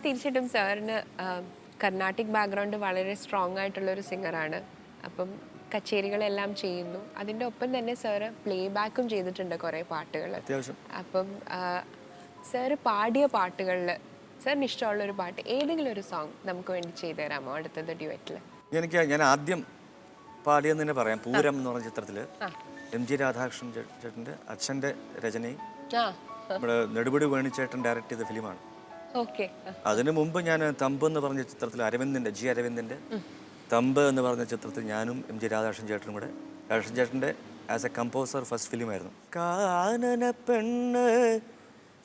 തീർച്ചയായിട്ടും സാറിന് കർണാട്ടിക് ബാക്ക്ഗ്രൗണ്ട് വളരെ സ്ട്രോങ് ആയിട്ടുള്ളൊരു സിംഗറാണ്. അപ്പം കച്ചേരികളെല്ലാം ചെയ്യുന്നു. അതിൻ്റെ ഒപ്പം തന്നെ സാറ് പ്ലേ ബാക്കും ചെയ്തിട്ടുണ്ട് കുറേ പാട്ടുകൾ. അത്യാവശ്യം. അപ്പം സാറ് പാടിയ പാട്ടുകളിൽ സാറിന് ഇഷ്ടമുള്ളൊരു പാട്ട് ഏതെങ്കിലും ഒരു സോങ് നമുക്ക് വേണ്ടി ചെയ്തു തരാമോ അടുത്തത് ഡ്യുവറ്റിൽ? ഞാൻ ആദ്യം പാടിയെന്ന് തന്നെ പറയാം. പൂരം എന്ന് പറഞ്ഞ ചിത്രത്തിൽ MG രാധാകൃഷ്ണൻ ചേട്ടൻ്റെ അച്ഛൻ്റെ രചനയും നമ്മുടെ നെടുപടി വേണിച്ചേട്ടൻ ഡയറക്റ്റ് ചെയ്ത ഫിലിമാണ്. ഓക്കെ. അതിനു മുമ്പ് ഞാൻ തമ്പ് എന്ന് പറഞ്ഞ ചിത്രത്തിൽ അരവിന്ദിൻ്റെ തമ്പ് എന്ന് പറഞ്ഞ ചിത്രത്തിൽ ഞാനും MG രാധാകൃഷ്ണൻ ചേട്ടനും കൂടെ, രാധാകൃഷ്ണൻ ചേട്ടൻ്റെ ആസ് എ കമ്പോസർ ഫസ്റ്റ് ഫിലിമായിരുന്നു. കാനന പെണ്ണ്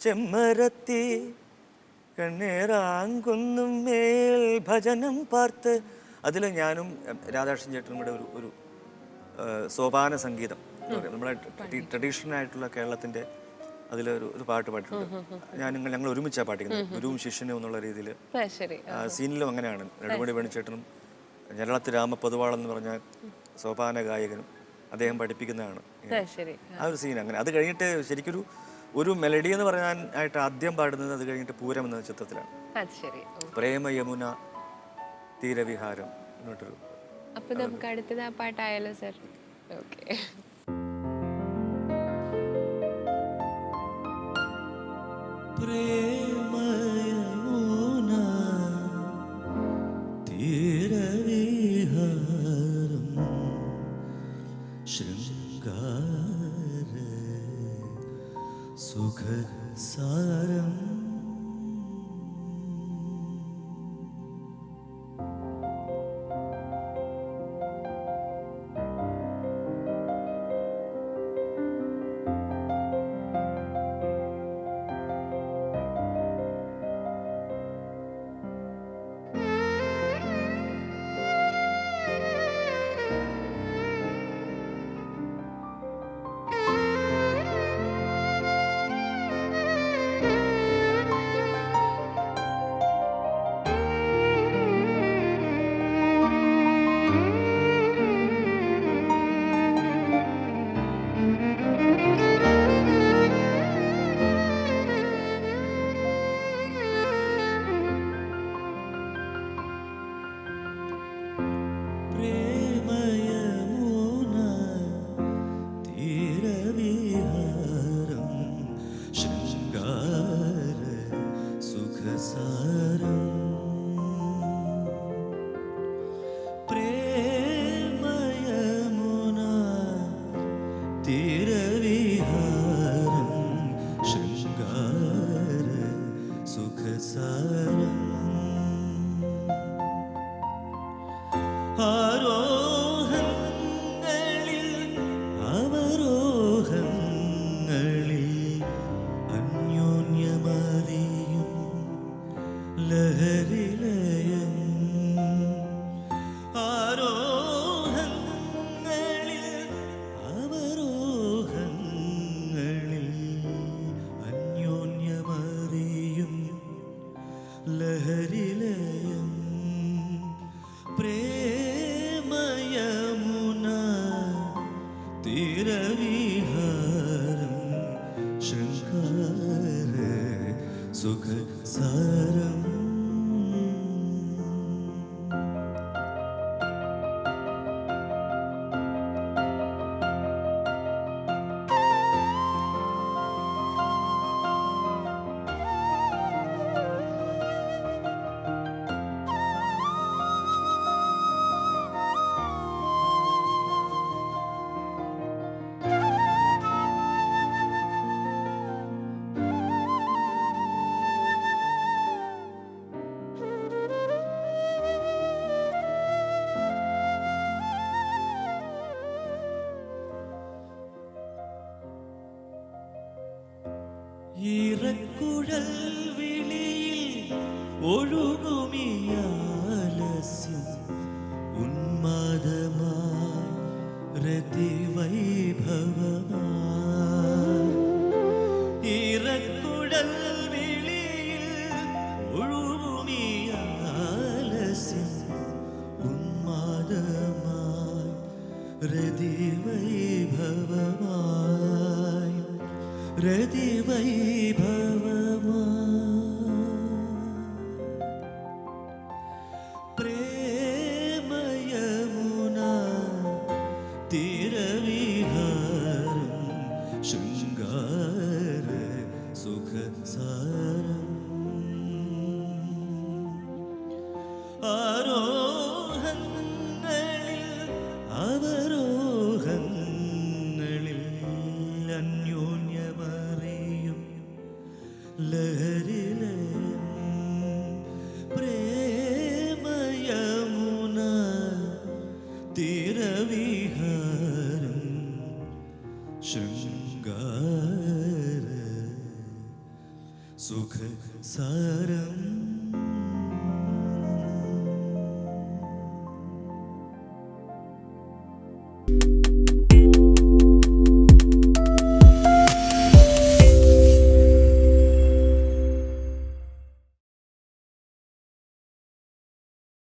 ചെമ്മരത്തി കണ്ണേറാങ്കുന്നും മേൽ ഭജനം പാർത്ത്, അതിൽ ഞാനും രാധാകൃഷ്ണൻ ചേട്ടനും കൂടെ ഒരു സോപാന സംഗീതം നമ്മുടെ ട്രഡീഷണൽ ആയിട്ടുള്ള കേരളത്തിൻ്റെ അതിലൊരു പാട്ട് പാടിയിട്ടുണ്ട്. ഞങ്ങൾ ഒരുമിച്ചാണ് പാടിക്കുന്നത്, ഗുരുവും ശിഷ്യനും എന്നുള്ള രീതിയിൽ. സീനിലും അങ്ങനെയാണ്. നെടുമുടി വേണിച്ചേട്ടനും ഞരളത്ത് രാമപൊതുവാൾ എന്ന് പറഞ്ഞ സോപാന ഗായകനും അദ്ദേഹം പഠിപ്പിക്കുന്നതാണ് ആ ഒരു സീൻ. അങ്ങനെ അത് കഴിഞ്ഞിട്ട് ശരിക്കൊരു മെലഡി എന്ന് പറയാനായിട്ട് ആദ്യം പാടുന്നത് അത് കഴിഞ്ഞിട്ട് പൂരം എന്ന ചിത്രത്തിലാണ്. പ്രേമ യമുന തീരവിഹാരം എന്നൊരു. അപ്പൊ നമുക്ക് അടുത്തത് ആ പാട്ടായാലോ സർ? ഓക്കെ. പ്രേമ യമുന തീരവിഹാരം ശൃംഗാര സുഖസാരം ആരോഹങ്ങളിൽ അവരോഹങ്ങളിൽ അന്യോന്യമറിയും ലഹരിലയം. ആരോഹങ്ങളിൽ അവരോഹങ്ങളിൽ അന്യോന്യമറിയും ലഹരിലയം. പ്രേമയമുന തീരവിഹാരം ശൃംഗാര സുഖസാരം. ഇറക്കുഴൽ വിളിയിൽ ഒഴുകുമിയാലസ്യം ഉന്മാദമായി രതിവൈഭവമായി